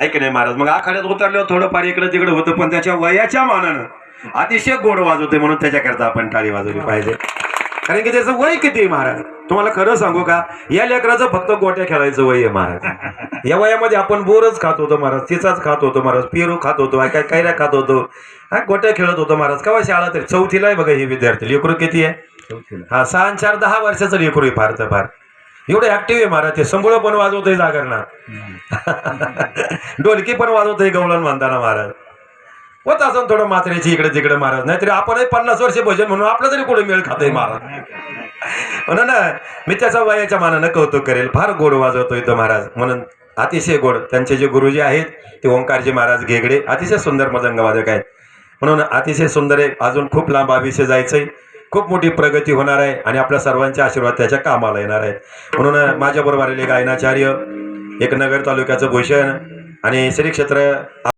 ऐक नाही महाराज. मग आखाड्यात उतरल्यावर थोडंफार इकडे तिकडे होतं, पण त्याच्या वयाच्या मानानं अतिशय गोड वाजवते, म्हणून त्याच्याकरता आपण टाळी वाजवली पाहिजे. कारण की त्याचं वय किती आहे महाराज. तुम्हाला खरं सांगू का, या लेकराचं फक्त गोट्या खेळायचं वय आहे महाराज. या वयामध्ये आपण बोरच खात होतो महाराज, चिचाच खात होतो महाराज, पेरू खात होतो, काय कैऱ्या खात होतो, हा गोट्या खेळत होतो महाराज. केव्हा शाळा तरी चौथीला आहे बघा हे विद्यार्थी. लेकरू किती आहे? हा 6 4 10 वर्षाचं लेकरू आहे. फार तर फार एवढं ऍक्टिव्ह आहे महाराज. ते संबळ पण वाजवतोय जागरणा, ढोलकी पण वाजवतोय गवळण म्हणताना महाराज. होत असं थोडं मात्रेची इकडे तिकडे महाराज. नाहीतरी आपणही 50 वर्षे भजन म्हणून आपलं तरी कुठे मेळ खातोय महाराज. म्हणून मी त्याचा वयाच्या मानानं कौतुक करेल. फार गोड वाजवतोय तो महाराज, म्हणून अतिशय गोड. त्यांचे जे गुरुजी आहेत ते ओंकारजी महाराज घेगडे, अतिशय सुंदर मृदंग वादक आहेत. म्हणून अतिशय सुंदर आहे. अजून खूप लांब आयुष्य जायचंय, खूप मोठी प्रगती होणार आहे आणि आपल्या सर्वांचे आशीर्वाद त्याच्या कामाला येणार आहेत. म्हणून माझ्याबरोबर आलेले गायनाचार्य, एक नगर तालुक्याचं भूषण आणि श्री क्षेत्र